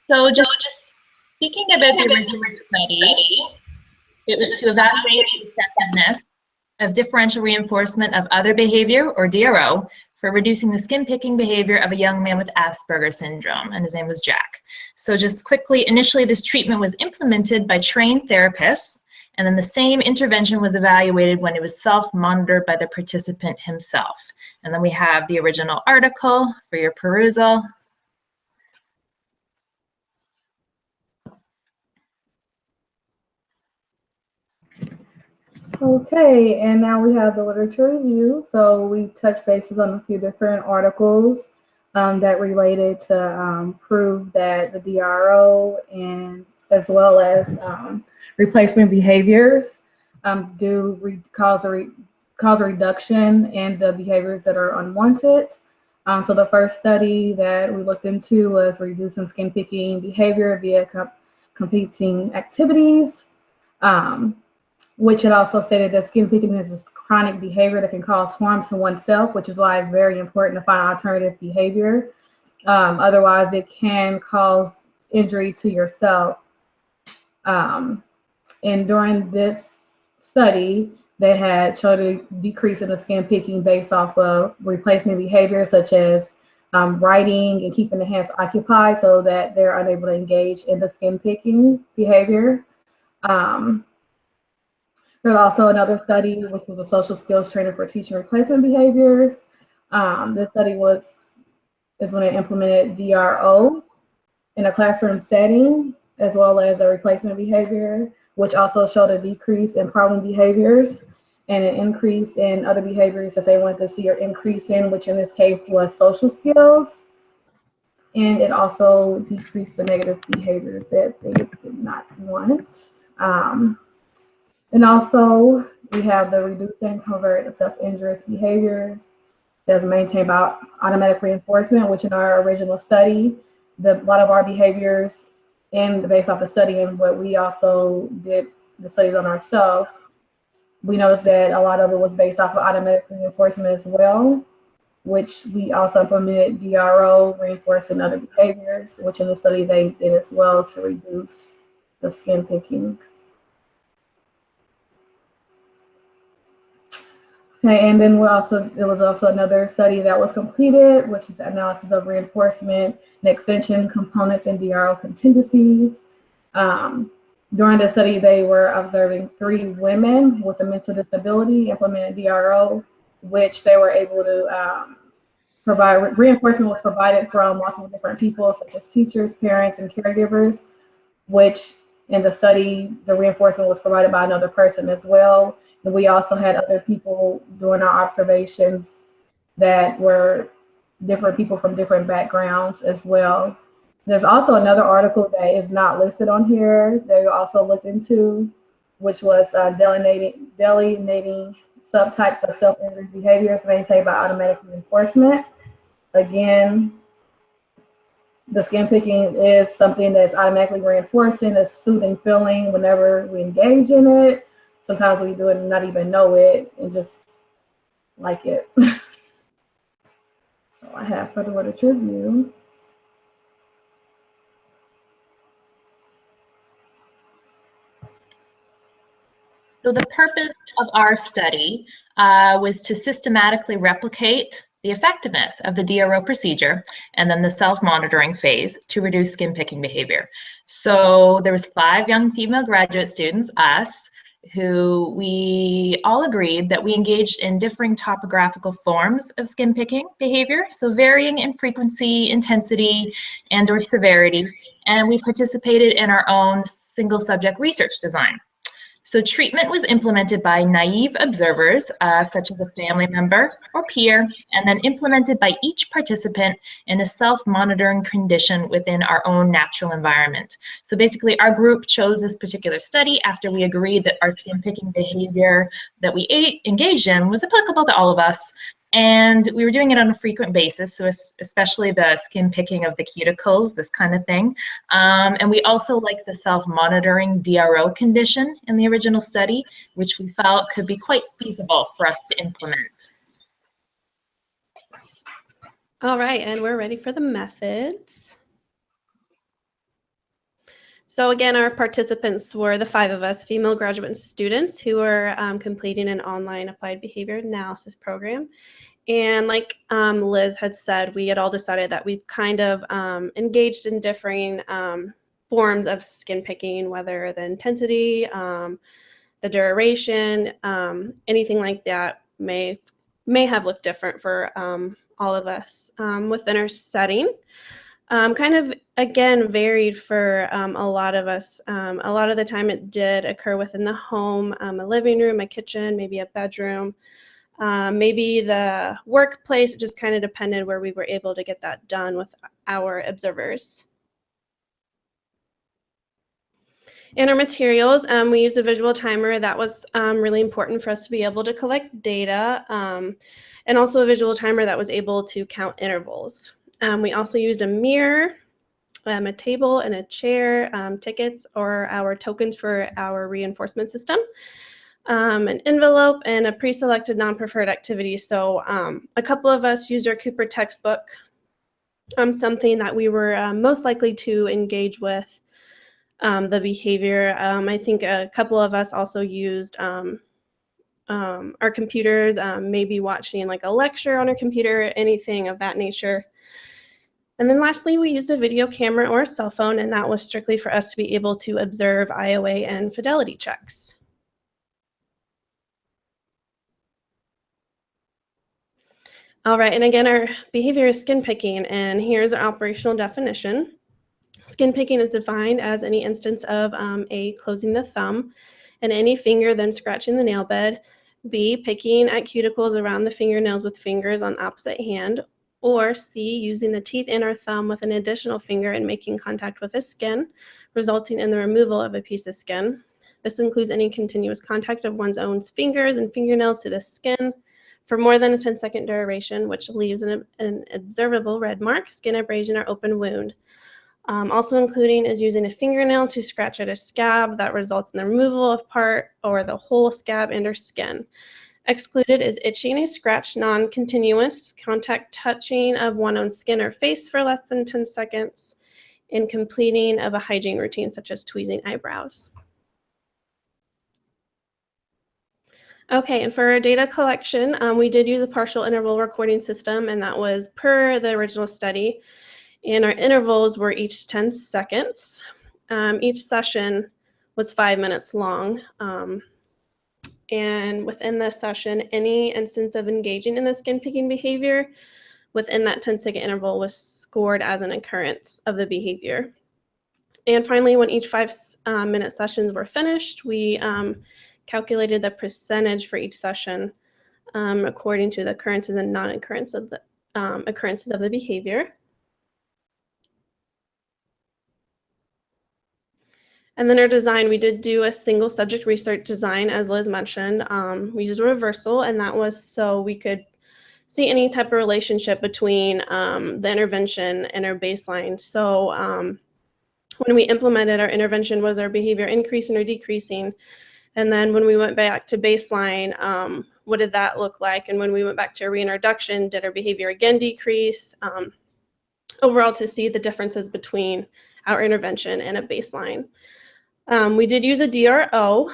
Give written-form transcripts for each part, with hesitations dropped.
So just speaking about the original study, it was to evaluate the effectiveness of differential reinforcement of other behavior, or DRO, for reducing the skin picking behavior of a young man with Asperger's syndrome, and his name was Jack. So just quickly, initially this treatment was implemented by trained therapists, and then the same intervention was evaluated when it was self-monitored by the participant himself. And then we have the original article for your perusal. Okay, and now we have the literature review. So we touched bases on a few different articles that related to prove that the DRO and as well as replacement behaviors do cause a reduction in the behaviors that are unwanted. So the first study that we looked into was reducing skin picking behavior via competing activities. Which it also stated that skin picking is this chronic behavior that can cause harm to oneself, which is why it's very important to find alternative behavior. Otherwise, it can cause injury to yourself. And during this study, they had showed a decrease in the skin picking based off of replacement behavior, such as writing and keeping the hands occupied so that they're unable to engage in the skin picking behavior. There's also another study, which was a social skills training for teaching replacement behaviors. This study is when it implemented DRO in a classroom setting, as well as a replacement behavior, which also showed a decrease in problem behaviors and an increase in other behaviors that they wanted to see an increase in, which in this case was social skills. And it also decreased the negative behaviors that they did not want. And also, we have the reduce and convert self-injurious behaviors that's maintained by automatic reinforcement, which in our original study, a lot of our behaviors, and based off the study and what we also did the studies on ourselves, we noticed that a lot of it was based off of automatic reinforcement as well, which we also implemented DRO, reinforcing other behaviors, which in the study they did as well to reduce the skin picking. Okay, and then there was also another study that was completed, which is the analysis of reinforcement and extension components in DRO contingencies. During the study, they were observing 3 women with a mental disability implemented DRO, which they were able to provide. Reinforcement was provided from multiple different people, such as teachers, parents, and caregivers, which in the study, the reinforcement was provided by another person as well. And we also had other people doing our observations that were different people from different backgrounds as well. There's also another article that is not listed on here that we also looked into, which was delineating subtypes of self-injurious behaviors maintained by automatic reinforcement. Again, the skin picking is something that's automatically reinforcing, a soothing feeling whenever we engage in it. Sometimes we do it and not even know it and just like it. So I have further literature review. So the purpose of our study was to systematically replicate the effectiveness of the DRO procedure and then the self-monitoring phase to reduce skin picking behavior. So there was 5 young female graduate students, us, who we all agreed that we engaged in differing topographical forms of skin picking behavior, so varying in frequency, intensity, and or severity, and we participated in our own single subject research design. So treatment was implemented by naive observers, such as a family member or peer, and then implemented by each participant in a self-monitoring condition within our own natural environment. So basically, our group chose this particular study after we agreed that our skin-picking behavior that we engaged in was applicable to all of us. And we were doing it on a frequent basis, so especially the skin picking of the cuticles, this kind of thing. And we also liked the self-monitoring DRO condition in the original study, which we felt could be quite feasible for us to implement. All right, and we're ready for the methods. So again, our participants were the 5 of us, female graduate students who were completing an online applied behavior analysis program. And like Liz had said, we had all decided that we've kind of engaged in differing forms of skin picking, whether the intensity, the duration, anything like that may have looked different for all of us within our setting. Kind of, again, varied for a lot of us. A lot of the time it did occur within the home, a living room, a kitchen, maybe a bedroom, maybe the workplace. It just kind of depended where we were able to get that done with our observers. In our materials, we used a visual timer. That was really important for us to be able to collect data, and also a visual timer that was able to count intervals. We also used a mirror, a table, and a chair, tickets or our tokens for our reinforcement system, an envelope, and a pre-selected non-preferred activity. So a couple of us used our Cooper textbook, something that we were most likely to engage with the behavior. I think a couple of us also used our computers, maybe watching like a lecture on our computer, anything of that nature. And then lastly, we used a video camera or a cell phone, and that was strictly for us to be able to observe IOA and fidelity checks. All right, and again, our behavior is skin picking, and here's our operational definition. Skin picking is defined as any instance of A, closing the thumb and any finger, then scratching the nail bed, B, picking at cuticles around the fingernails with fingers on opposite hand, or C, using the teeth in our thumb with an additional finger and making contact with the skin, resulting in the removal of a piece of skin. This includes any continuous contact of one's own fingers and fingernails to the skin for more than a 10-second duration, which leaves an observable red mark, skin abrasion, or open wound. Also including is using a fingernail to scratch at a scab that results in the removal of part or the whole scab and or skin. Excluded is itching a scratch, non-continuous contact touching of one's own skin or face for less than 10 seconds, and completing of a hygiene routine such as tweezing eyebrows. Okay, and for our data collection, we did use a partial interval recording system, and that was per the original study. And our intervals were each 10 seconds. Each session was 5 minutes long. And within the session, any instance of engaging in the skin picking behavior within that 10-second interval was scored as an occurrence of the behavior. And finally, when each 5-minute sessions were finished, we calculated the percentage for each session according to the occurrences and non-occurrence of the occurrences of the behavior. And then our design, we did do a single subject research design, as Liz mentioned. We used a reversal, and that was so we could see any type of relationship between the intervention and our baseline. So when we implemented our intervention, was our behavior increasing or decreasing? And then when we went back to baseline, what did that look like? And when we went back to a reintroduction, did our behavior again decrease? Overall, to see the differences between our intervention and a baseline. We did use a DRO.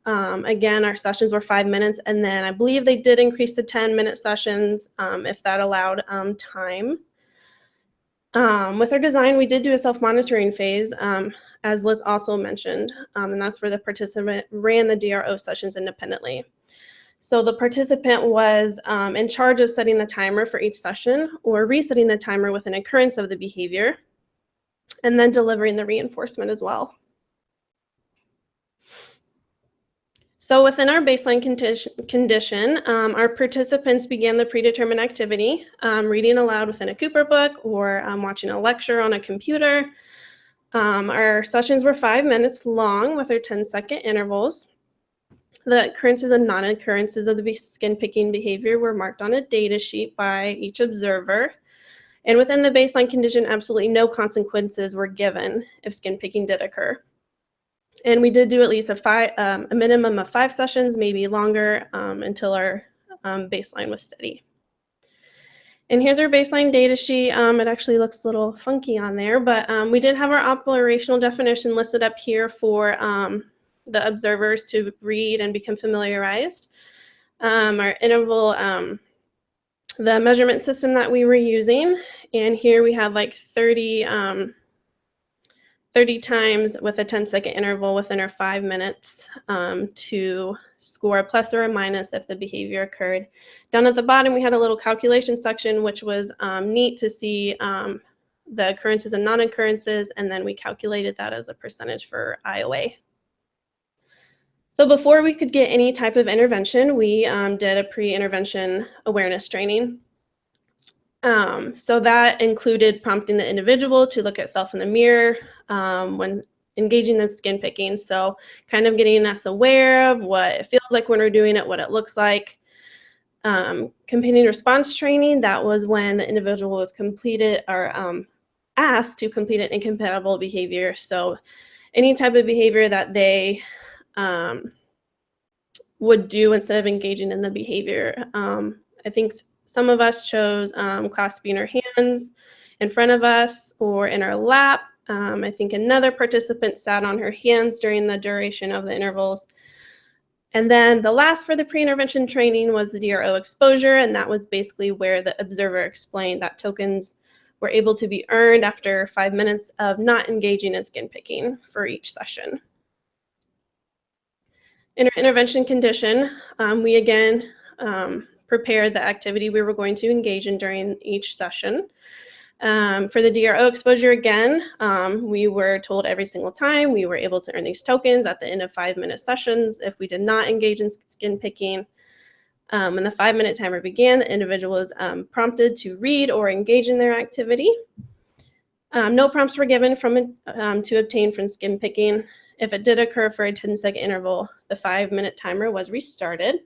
Again, our sessions were 5 minutes, and then I believe they did increase to 10-minute sessions if that allowed time. With our design, we did do a self-monitoring phase, as Liz also mentioned, and that's where the participant ran the DRO sessions independently. So the participant was in charge of setting the timer for each session or resetting the timer with an occurrence of the behavior, and then delivering the reinforcement as well. So within our baseline condition, our participants began the predetermined activity, reading aloud within a Cooper book or watching a lecture on a computer. Our sessions were 5 minutes long with our 10-second intervals. The occurrences and non-occurrences of the skin picking behavior were marked on a data sheet by each observer. And within the baseline condition, absolutely no consequences were given if skin picking did occur. And we did do at least a minimum of 5 sessions, maybe longer, until our baseline was steady. And here's our baseline data sheet. It actually looks a little funky on there, but we did have our operational definition listed up here for the observers to read and become familiarized. Our interval, the measurement system that we were using, and here we had like 30 times with a 10-second interval within our 5 minutes to score a plus or a minus if the behavior occurred. Down at the bottom, we had a little calculation section, which was neat to see the occurrences and non-occurrences, and then we calculated that as a percentage for IOA. So before we could get any type of intervention, we did a pre-intervention awareness training. So that included prompting the individual to look at self in the mirror when engaging in skin picking. So kind of getting us aware of what it feels like when we're doing it, what it looks like. Companion response training, that was when the individual was completed or asked to complete an incompatible behavior. So any type of behavior that they would do instead of engaging in the behavior. I think some of us chose clasping our hands in front of us or in our lap. I think another participant sat on her hands during the duration of the intervals. And then the last for the pre-intervention training was the DRO exposure, and that was basically where the observer explained that tokens were able to be earned after 5 minutes of not engaging in skin picking for each session. In our intervention condition, we again prepared the activity we were going to engage in during each session. For the DRO exposure again, we were told every single time we were able to earn these tokens at the end of 5-minute sessions if we did not engage in skin picking. When the 5-minute timer began, the individual was prompted to read or engage in their activity. No prompts were given to obtain from skin picking. If it did occur for a 10-second interval, the 5-minute timer was restarted.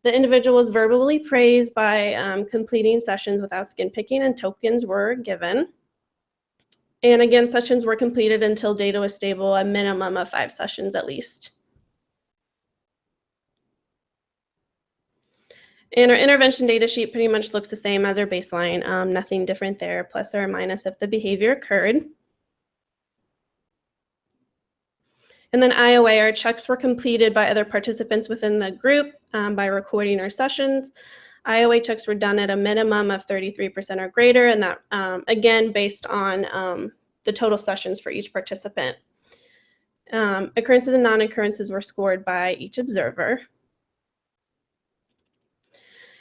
The individual was verbally praised by completing sessions without skin picking, and tokens were given. And again, sessions were completed until data was stable, a minimum of 5 sessions at least. And our intervention data sheet pretty much looks the same as our baseline, nothing different there, plus or minus if the behavior occurred. And then IOA, our checks were completed by other participants within the group by recording our sessions. IOA checks were done at a minimum of 33% or greater, and that, again, based on the total sessions for each participant. Occurrences and non-occurrences were scored by each observer.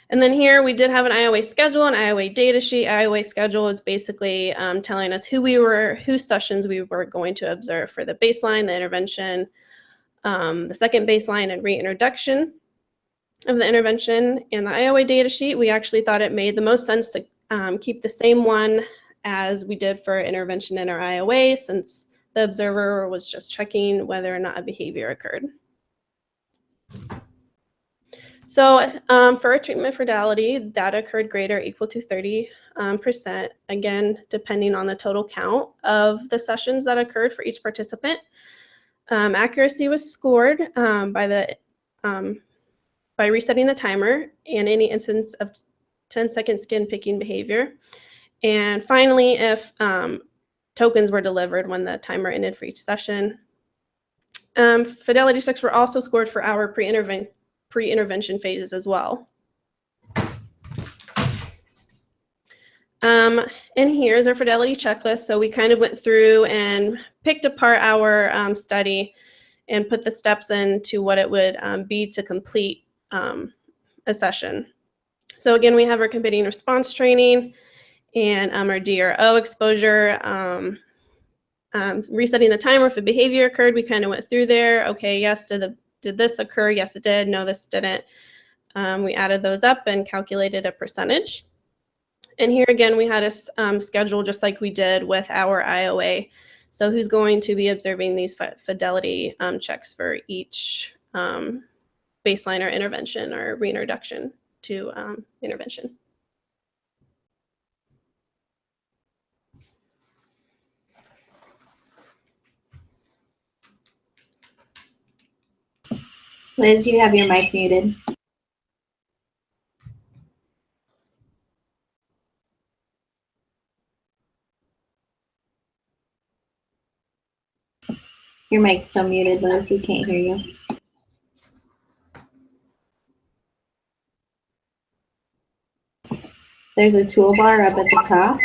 And then here we did have an IOA schedule, an IOA data sheet. IOA schedule is basically telling us whose sessions we were going to observe for the baseline, the intervention, the second baseline, and reintroduction of the intervention. And the IOA data sheet, we actually thought it made the most sense to keep the same one as we did for intervention in our IOA, since the observer was just checking whether or not a behavior occurred. So for our treatment fidelity, data occurred greater or equal to 30%, again, depending on the total count of the sessions that occurred for each participant. Accuracy was scored by resetting the timer and any instance of 10-second skin picking behavior. And finally, if tokens were delivered when the timer ended for each session. Fidelity checks were also scored for our pre-intervention phases as well. And here's our fidelity checklist. So we kind of went through and picked apart our study and put the steps into what it would be to complete a session. So again, we have our companion response training and our DRO exposure, resetting the timer if a behavior occurred. We kind of went through there. Okay, yes, did this occur? Yes, it did. No, this didn't. We added those up and calculated a percentage. And here again, we had a schedule just like we did with our IOA. So who's going to be observing these fidelity checks for each baseline or intervention or reintroduction to intervention. Liz, you have your mic muted. Your mic's still muted, Liz. We can't hear you. There's a toolbar up at the top.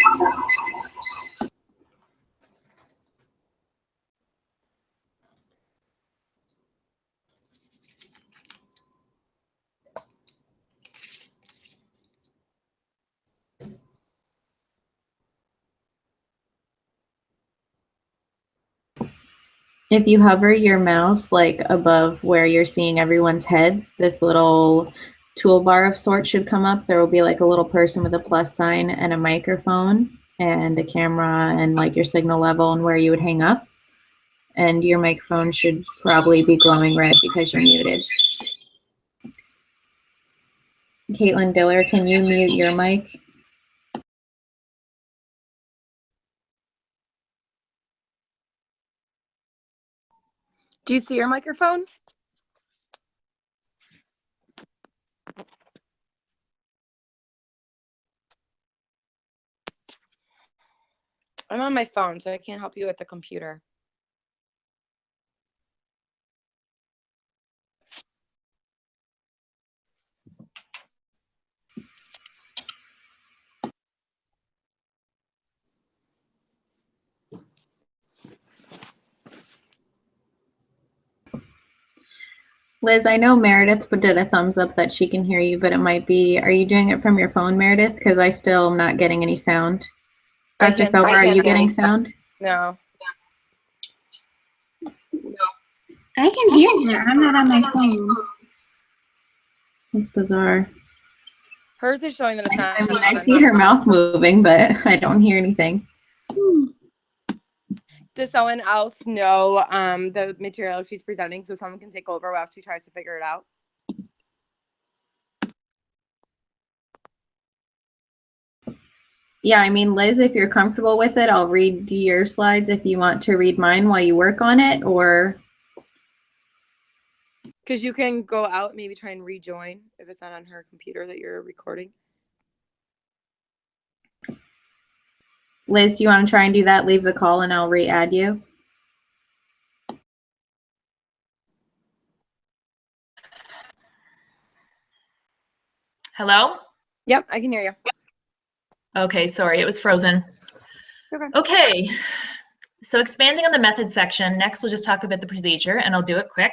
If you hover your mouse like above where you're seeing everyone's heads, this little toolbar of sorts should come up. There will be like a little person with a plus sign and a microphone and a camera and like your signal level and where you would hang up. And your microphone should probably be glowing red because you're muted. Caitlin Diller, can you mute your mic? Do you see your microphone? I'm on my phone, so I can't help you with the computer. Liz, I know Meredith did a thumbs up that she can hear you, but it might be, are you doing it from your phone, Meredith? Because I still am not getting any sound. Dr. Felber, are you getting sound? No. I can hear her. I'm not on my phone. That's bizarre. Hers is showing that it's not. I mean, I see her mouth moving, but I don't hear anything. Does someone else know the material she's presenting so someone can take over while she tries to figure it out? Yeah, I mean, Liz, if you're comfortable with it, I'll read your slides if you want to read mine while you work on it, or... Because you can go out, maybe try and rejoin if it's not on her computer that you're recording. Liz, do you want to try and do that? Leave the call and I'll re-add you. Hello? Yep, I can hear you. Okay, sorry, it was frozen. Okay, so expanding on the method section, next we'll just talk about the procedure, and I'll do it quick.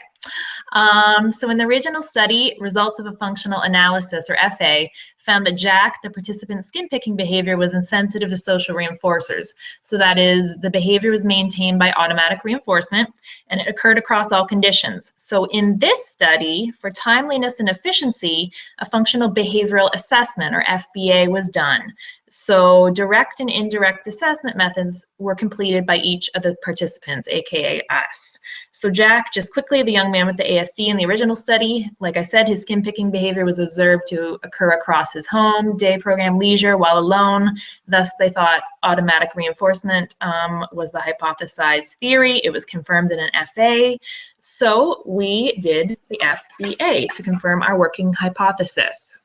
So in the original study, results of a functional analysis, or FA, found that Jack, the participant's skin picking behavior, was insensitive to social reinforcers. So that is, the behavior was maintained by automatic reinforcement, and it occurred across all conditions. So in this study, for timeliness and efficiency, a functional behavioral assessment, or FBA, was done. So direct and indirect assessment methods were completed by each of the participants, aka us. So Jack, just quickly, the young man with the ASD in the original study, like I said, his skin picking behavior was observed to occur across his home, day program, leisure, while alone. Thus, they thought automatic reinforcement was the hypothesized theory. It was confirmed in an FA. So we did the FBA to confirm our working hypothesis.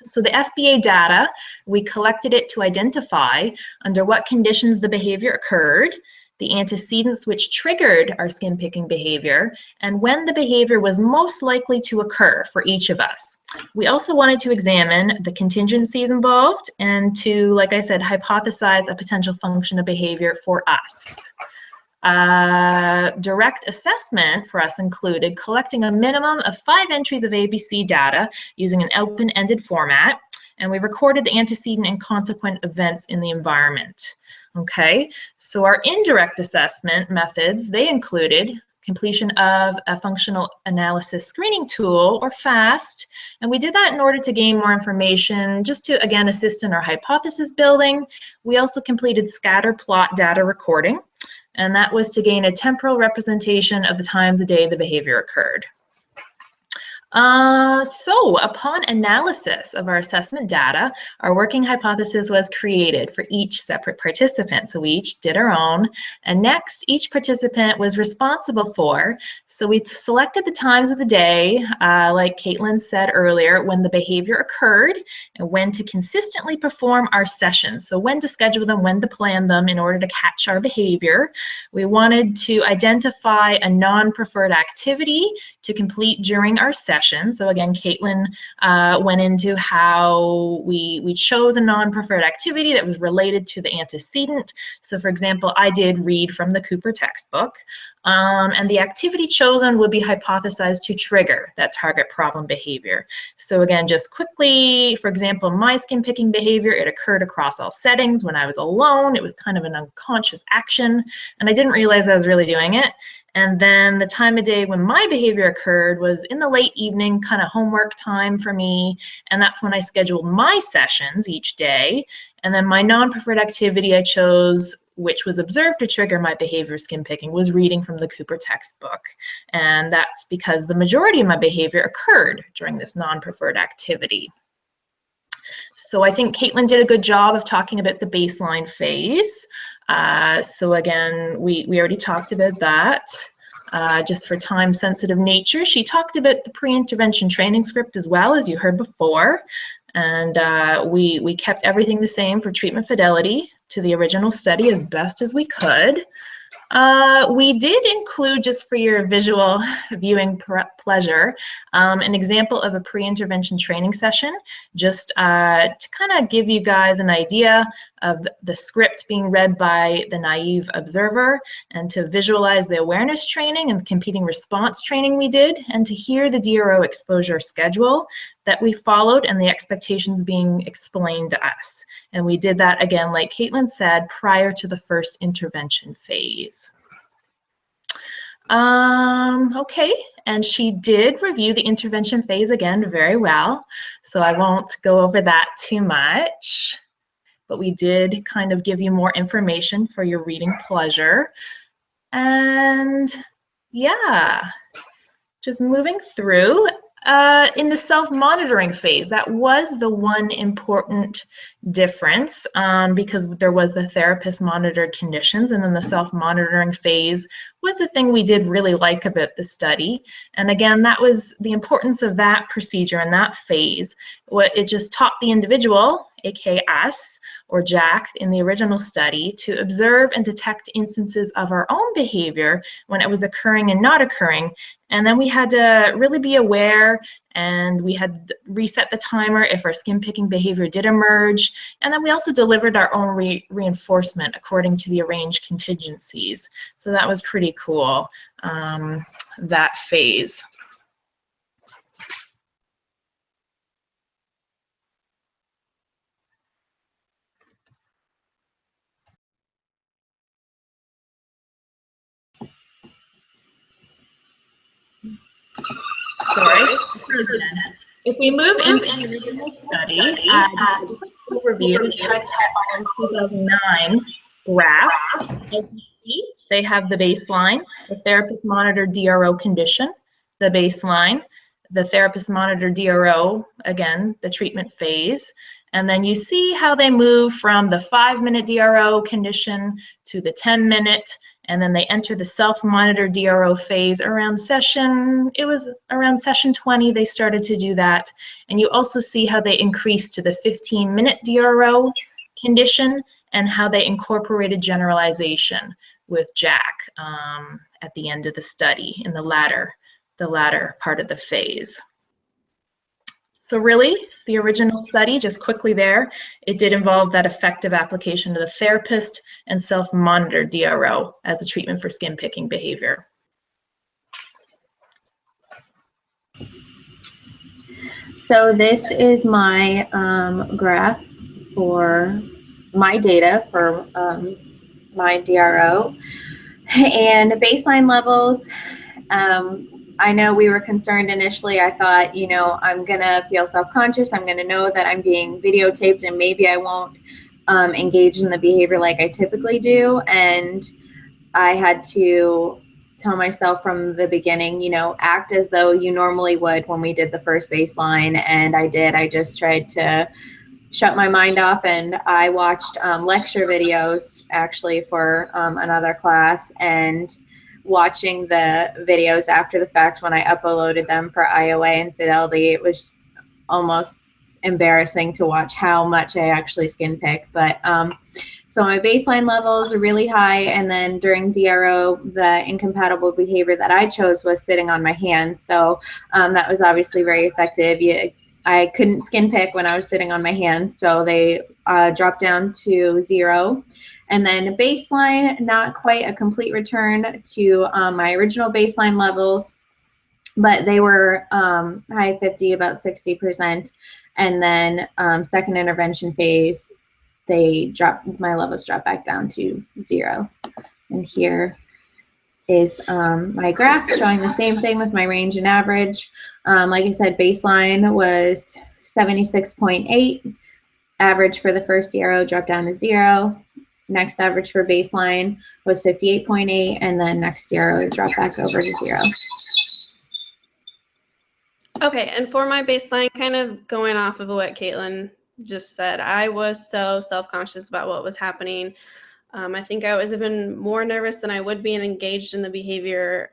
So the FBA data, we collected it to identify under what conditions the behavior occurred, the antecedents which triggered our skin picking behavior, and when the behavior was most likely to occur for each of us. We also wanted to examine the contingencies involved and to, like I said, hypothesize a potential function of behavior for us. Direct assessment for us included collecting a minimum of 5 entries of ABC data using an open-ended format, and we recorded the antecedent and consequent events in the environment. Okay, so our indirect assessment methods, they included completion of a functional analysis screening tool, or FAST, and we did that in order to gain more information, just to, again, assist in our hypothesis building. We also completed scatter plot data recording, and that was to gain a temporal representation of the times a day the behavior occurred. So upon analysis of our assessment data, our working hypothesis was created for each separate participant. So we each did our own. And next, each participant was responsible for, so we selected the times of the day, like Caitlin said earlier, when the behavior occurred and when to consistently perform our sessions. So when to schedule them, when to plan them in order to catch our behavior. We wanted to identify a non-preferred activity to complete during our session. So again, Caitlin went into how we chose a non-preferred activity that was related to the antecedent. So for example, I did read from the Cooper textbook, and the activity chosen would be hypothesized to trigger that target problem behavior. So again, just quickly, for example, my skin picking behavior, it occurred across all settings. When I was alone, it was kind of an unconscious action, and I didn't realize I was really doing it. And then the time of day when my behavior occurred was in the late evening, kind of homework time for me. And that's when I scheduled my sessions each day. And then my non-preferred activity I chose, which was observed to trigger my behavior skin picking, was reading from the Cooper textbook. And that's because the majority of my behavior occurred during this non-preferred activity. So I think Caitlin did a good job of talking about the baseline phase. So again, we already talked about that. Just for time-sensitive nature, she talked about the pre-intervention training script as well, as you heard before. And we kept everything the same for treatment fidelity to the original study as best as we could. We did include, just for your visual viewing pleasure, an example of a pre-intervention training session, just to kind of give you guys an idea of the script being read by the naive observer, and to visualize the awareness training and competing response training we did, and to hear the DRO exposure schedule that we followed and the expectations being explained to us. And we did that, again, like Caitlin said, prior to the first intervention phase. Okay, and she did review the intervention phase again very well, so I won't go over that too much, but we did kind of give you more information for your reading pleasure. And yeah, just moving through. In the self-monitoring phase, that was the one important difference, because there was the therapist monitored conditions, and then the self-monitoring phase was the thing we did really like about the study. And again, that was the importance of that procedure and that phase. What it just taught the individual, aka us or Jack in the original study, to observe and detect instances of our own behavior when it was occurring and not occurring. And then we had to really be aware, and we had to reset the timer if our skin picking behavior did emerge. And then we also delivered our own reinforcement according to the arranged contingencies. So that was pretty cool, that phase. Sorry. If we move into the original study, just a quick overview, we tried to follow 2009 graph. As you see, they have the baseline, the therapist monitored DRO condition, the baseline, the therapist monitored DRO, again, the treatment phase. And then you see how they move from the 5-minute DRO condition to the 10-minute, and then they enter the self-monitored DRO phase around it was around session 20 they started to do that. And you also see how they increased to the 15-minute DRO condition, and how they incorporated generalization with Jack at the end of the study in the latter part of the phase. So really, the original study, just quickly there, it did involve that effective application to the therapist and self-monitored DRO as a treatment for skin picking behavior. So this is my graph for my data for my DRO, and baseline levels. I know we were concerned initially. I thought, you know, I'm gonna feel self-conscious. I'm gonna know that I'm being videotaped, and maybe I won't engage in the behavior like I typically do. And I had to tell myself from the beginning, you know, act as though you normally would when we did the first baseline. And I did. I just tried to shut my mind off, and I watched lecture videos actually for another class, and watching the videos after the fact when I uploaded them for IOA and Fidelity, it was almost embarrassing to watch how much I actually skin pick. But so my baseline levels are really high, and then during DRO, the incompatible behavior that I chose was sitting on my hands. So that was obviously very effective. I couldn't skin pick when I was sitting on my hands, so they dropped down to 0. And then baseline, not quite a complete return to my original baseline levels, but they were high 50, about 60%. And then second intervention phase, my levels dropped back down to 0. And here is my graph showing the same thing with my range and average. Like I said, baseline was 76.8. Average for the first DRO dropped down to 0. Next average for baseline was 58.8, and then next DRO dropped back over to 0. Okay, and for my baseline, kind of going off of what Caitlin just said, I was so self-conscious about what was happening. I think I was even more nervous than I would be and engaged in the behavior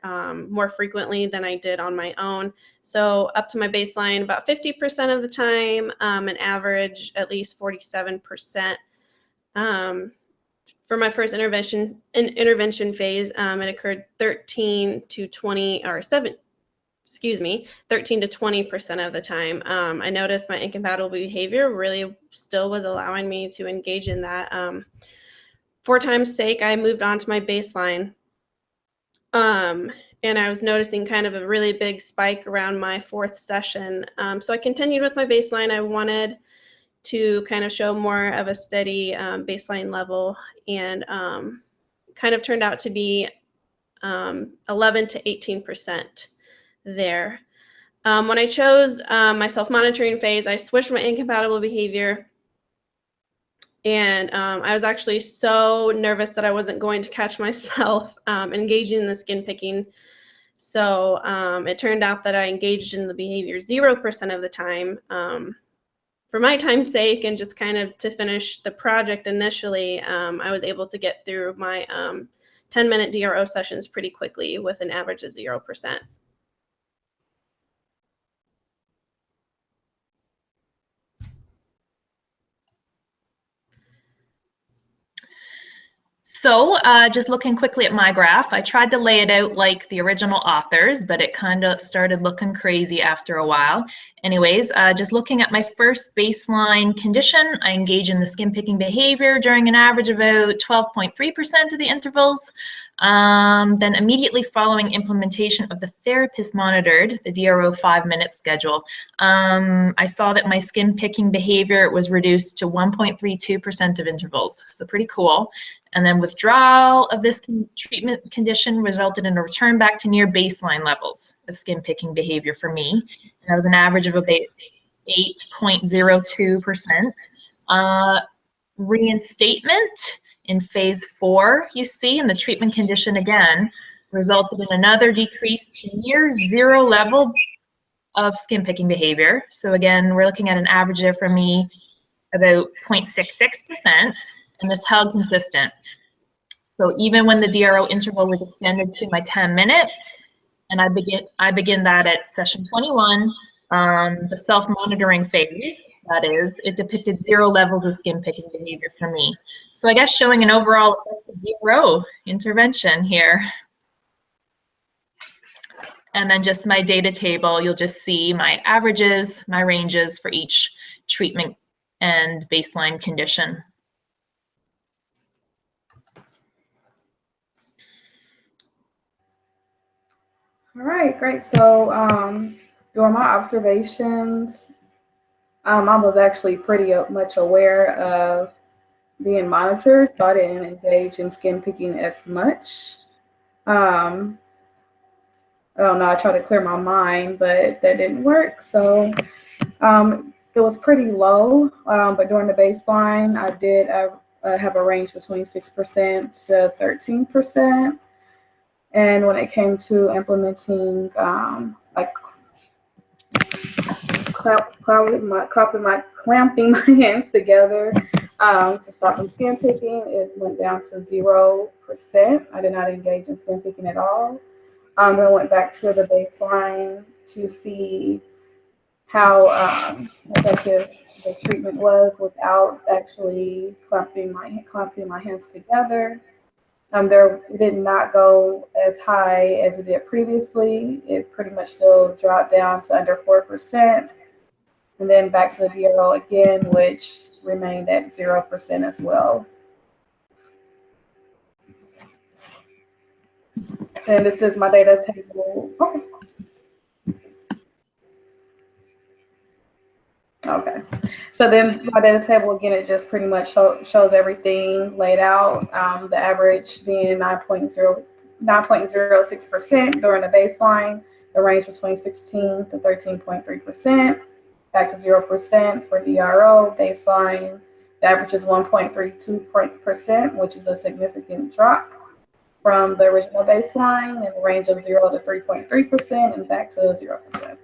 more frequently than I did on my own. So up to my baseline about 50% of the time, an average at least 47%. For my first intervention phase, it occurred 13 to 20 of the time. I noticed my incompatible behavior really still was allowing me to engage in that. For time's sake, I moved on to my baseline. And I was noticing kind of a really big spike around my 4th session. So I continued with my baseline. I wanted to kind of show more of a steady baseline level, and kind of turned out to be 11 to 18% there. When I chose my self-monitoring phase, I switched my incompatible behavior, and I was actually so nervous that I wasn't going to catch myself engaging in the skin picking. So it turned out that I engaged in the behavior 0% of the time. For my time's sake, and just kind of to finish the project initially, I was able to get through my 10-minute DRO sessions pretty quickly with an average of 0%. So just looking quickly at my graph, I tried to lay it out like the original authors, but it kind of started looking crazy after a while. Anyways, just looking at my first baseline condition, I engage in the skin picking behavior during an average of about 12.3% of the intervals. Then immediately following implementation of the therapist monitored, the DRO 5-minute schedule, I saw that my skin picking behavior was reduced to 1.32% of intervals, so pretty cool. And then withdrawal of this treatment condition resulted in a return back to near baseline levels of skin picking behavior for me. And that was an average of about 8.02%. Reinstatement in phase 4, you see, and the treatment condition again resulted in another decrease to near 0 level of skin picking behavior. So again, we're looking at an average there for me about 0.66%, and this held consistent. So even when the DRO interval was extended to my 10 minutes, and I begin that at session 21, the self-monitoring phase, that is, it depicted 0 levels of skin picking behavior for me. So I guess showing an overall effective DRO intervention here. And then just my data table, you'll just see my averages, my ranges for each treatment and baseline condition. All right, great. So during my observations, I was actually pretty much aware of being monitored, so I didn't engage in skin picking as much. I don't know, I tried to clear my mind, but that didn't work. So it was pretty low, but during the baseline, I did have a range between 6% to 13%. And when it came to implementing like clamping my hands together to stop from skin picking, it went down to 0%. I did not engage in skin picking at all. Then I went back to the baseline to see how effective the treatment was without actually clamping my hands together. It did not go as high as it did previously. It pretty much still dropped down to under 4%. And then back to the DRO again, which remained at 0% as well. And this is my data table. Okay. So then my data table, again, it just pretty much shows everything laid out. The average being 9.06% during the baseline, the range between 16 to 13.3%, back to 0% for DRO baseline. The average is 1.32%, which is a significant drop from the original baseline, and the range of 0 to 3.3%, and back to 0%.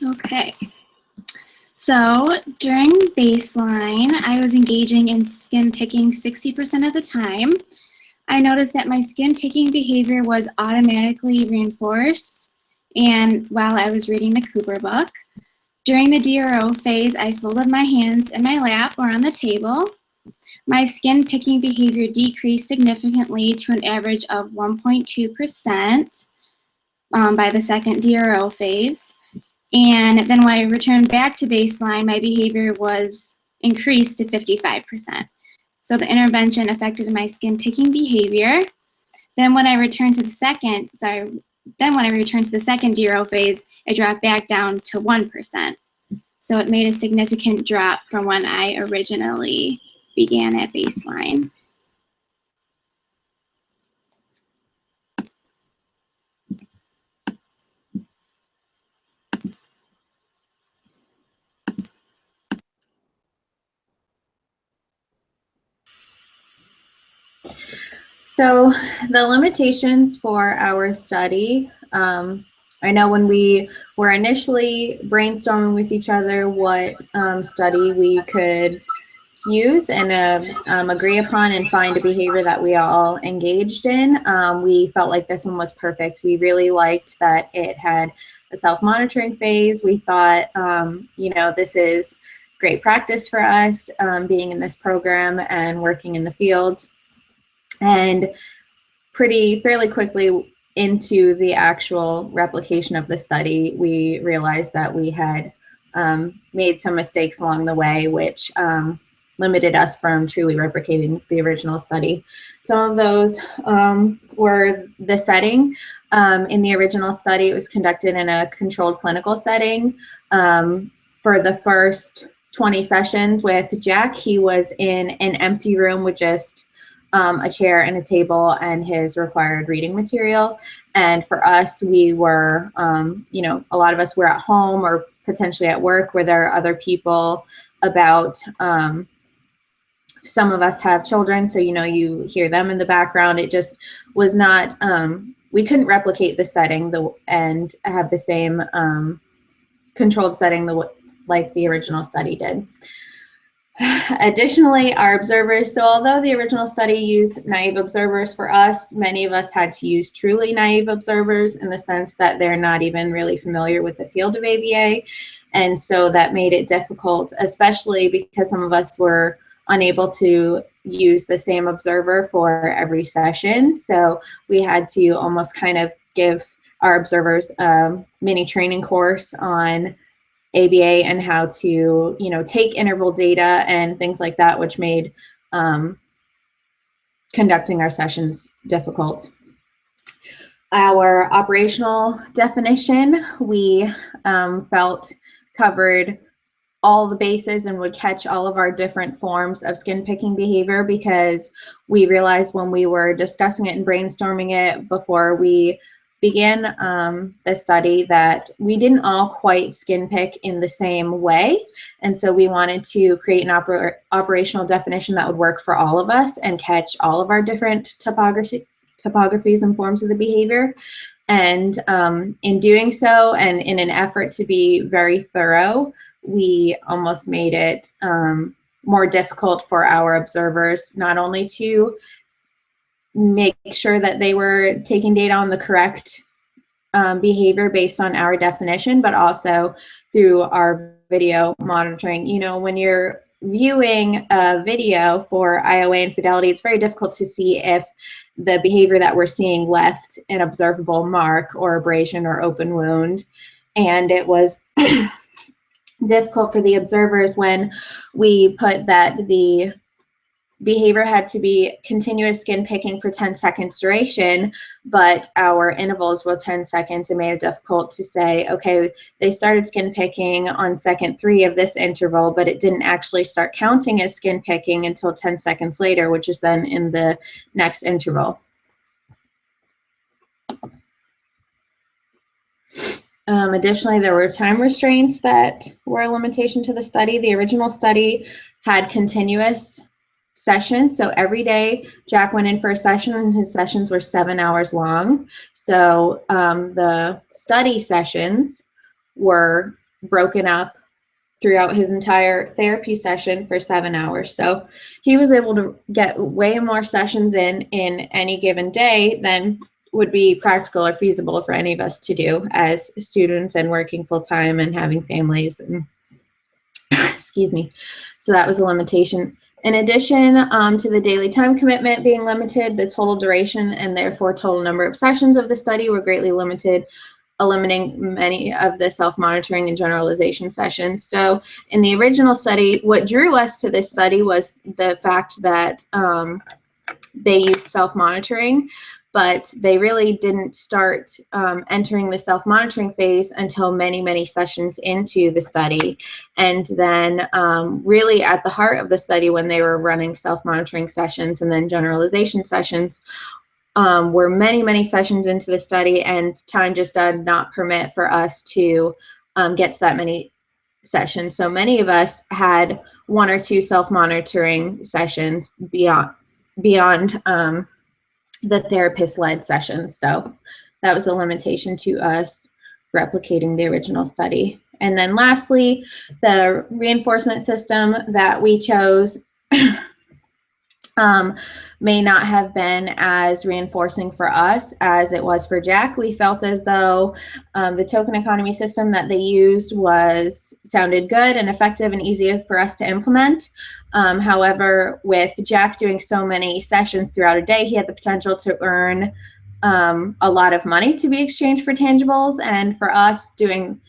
Okay. So during baseline, I was engaging in skin picking 60% of the time. I noticed that my skin picking behavior was automatically reinforced, and while I was reading the Cooper book. During the DRO phase, I folded my hands in my lap or on the table. My skin picking behavior decreased significantly to an average of 1.2% by the second DRO phase. And then when I returned back to baseline, my behavior was increased to 55%. So the intervention affected my skin picking behavior. Then when I returned to the second DRO phase, it dropped back down to 1%. So it made a significant drop from when I originally began at baseline. So the limitations for our study, I know when we were initially brainstorming with each other what study we could use and agree upon and find a behavior that we all engaged in, we felt like this one was perfect. We really liked that it had a self-monitoring phase. We thought, you know, this is great practice for us being in this program and working in the field. And fairly quickly into the actual replication of the study, we realized that we had made some mistakes along the way, which limited us from truly replicating the original study. Some of those were the setting. In the original study, it was conducted in a controlled clinical setting. For the first 20 sessions with Jack, he was in an empty room with just a chair and a table and his required reading material. And for us, we were, you know, a lot of us were at home or potentially at work where there are other people about. Some of us have children, so, you know, you hear them in the background. It just was not, we couldn't replicate the setting and have the same controlled setting like the original study did. Additionally, our observers, so although the original study used naive observers, for us, many of us had to use truly naive observers in the sense that they're not even really familiar with the field of ABA. And so that made it difficult, especially because some of us were unable to use the same observer for every session. So we had to almost kind of give our observers a mini training course on ABA and how to, you know, take interval data and things like that, which made conducting our sessions difficult. Our operational definition, we felt covered all the bases and would catch all of our different forms of skin picking behavior, because we realized when we were discussing it and brainstorming it before we began the study that we didn't all quite skin pick in the same way. And so we wanted to create an operational definition that would work for all of us and catch all of our different topographies and forms of the behavior. And in doing so, and in an effort to be very thorough, we almost made it more difficult for our observers, not only to make sure that they were taking data on the correct behavior based on our definition, but also through our video monitoring. You know, when you're viewing a video for IOA and fidelity, it's very difficult to see if the behavior that we're seeing left an observable mark or abrasion or open wound. And it was difficult for the observers when we put that the behavior had to be continuous skin picking for 10 seconds duration, but our intervals were 10 seconds. It made it difficult to say, okay, they started skin picking on second 3 of this interval, but it didn't actually start counting as skin picking until 10 seconds later, which is then in the next interval. Additionally, there were time restraints that were a limitation to the study. The original study had continuous sessions. So every day Jack went in for a session, and his sessions were 7 hours long. So the study sessions were broken up throughout his entire therapy session for 7 hours. So he was able to get way more sessions in any given day than would be practical or feasible for any of us to do as students and working full-time and having families and excuse me. So that was a limitation. In addition to the daily time commitment being limited, the total duration and therefore total number of sessions of the study were greatly limited, eliminating many of the self-monitoring and generalization sessions. So in the original study, what drew us to this study was the fact that they used self-monitoring, but they really didn't start entering the self-monitoring phase until many, many sessions into the study. And then really at the heart of the study, when they were running self-monitoring sessions and then generalization sessions, were many, many sessions into the study, and time just did not permit for us to get to that many sessions. So many of us had 1 or 2 self-monitoring sessions beyond the therapist-led sessions. So that was a limitation to us replicating the original study. And then lastly, the reinforcement system that we chose may not have been as reinforcing for us as it was for Jack. We felt as though the token economy system that they used sounded good and effective and easy for us to implement. However, with Jack doing so many sessions throughout a day, he had the potential to earn a lot of money to be exchanged for tangibles. And for us, doing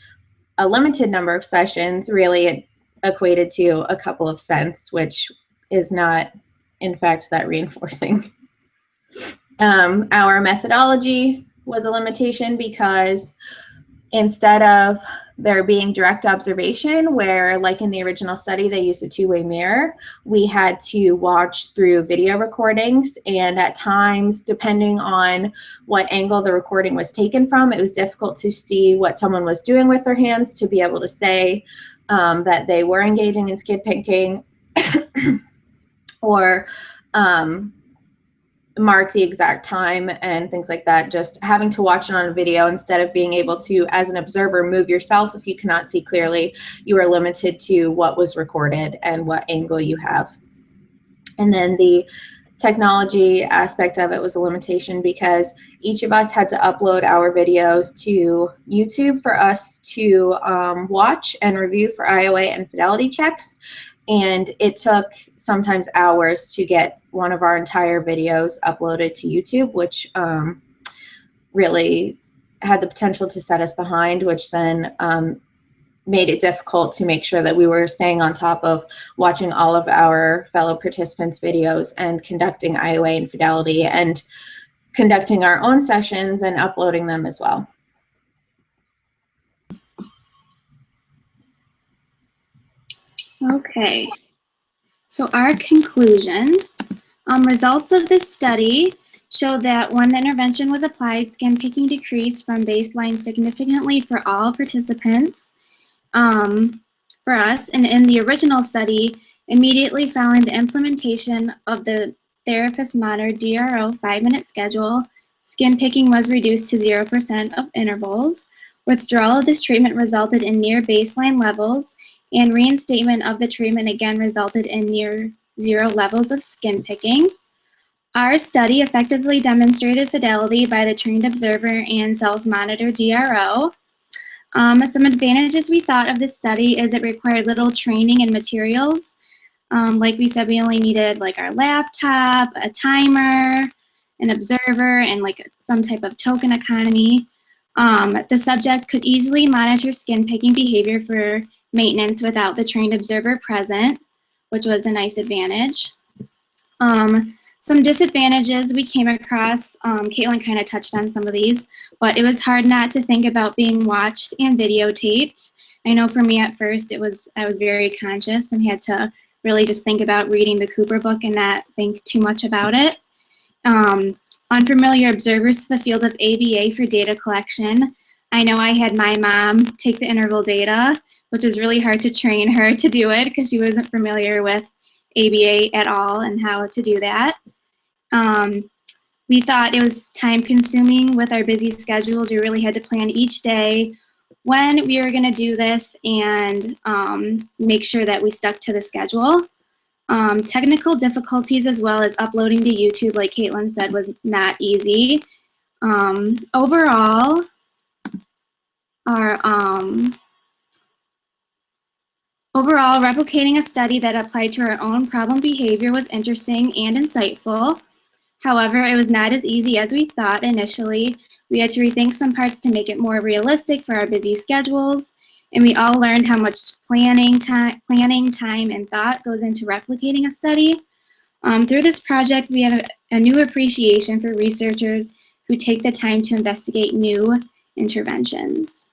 a limited number of sessions, really it equated to a couple of cents, which is not, in fact, that reinforcing. Our methodology was a limitation because instead of there being direct observation, where like in the original study, they used a 2-way mirror, we had to watch through video recordings. And at times, depending on what angle the recording was taken from, it was difficult to see what someone was doing with their hands to be able to say that they were engaging in skin picking or mark the exact time and things like that. Just having to watch it on a video instead of being able to, as an observer, move yourself if you cannot see clearly, you are limited to what was recorded and what angle you have. And then the technology aspect of it was a limitation because each of us had to upload our videos to YouTube for us to watch and review for IOA and fidelity checks. And it took sometimes hours to get one of our entire videos uploaded to YouTube, which really had the potential to set us behind, which then made it difficult to make sure that we were staying on top of watching all of our fellow participants' videos and conducting IOA and fidelity and conducting our own sessions and uploading them as well. Okay, so our conclusion. Results of this study show that when the intervention was applied, skin picking decreased from baseline significantly for all participants. For us, and in the original study, immediately following the implementation of the therapist-monitored DRO 5-minute schedule, skin picking was reduced to 0% of intervals. Withdrawal of this treatment resulted in near baseline levels, and reinstatement of the treatment again resulted in near 0 levels of skin picking. Our study effectively demonstrated fidelity by the trained observer and self-monitored DRO. Some advantages we thought of this study is it required little training and materials. Like we said, we only needed like our laptop, a timer, an observer, and like some type of token economy. The subject could easily monitor skin picking behavior for maintenance without the trained observer present, which was a nice advantage. Some disadvantages we came across, Caitlin kind of touched on some of these, but it was hard not to think about being watched and videotaped. I know for me at first, I was very conscious and had to really just think about reading the Cooper book and not think too much about it. Unfamiliar observers to the field of ABA for data collection. I know I had my mom take the interval data, which was really hard to train her to do it because she wasn't familiar with ABA at all and how to do that. We thought it was time consuming with our busy schedules. We really had to plan each day when we were going to do this and make sure that we stuck to the schedule. Technical difficulties as well as uploading to YouTube, like Caitlin said, was not easy. Overall, replicating a study that applied to our own problem behavior was interesting and insightful. However, it was not as easy as we thought initially. We had to rethink some parts to make it more realistic for our busy schedules, and we all learned how much planning, time, and thought goes into replicating a study. Through this project, we have a new appreciation for researchers who take the time to investigate new interventions.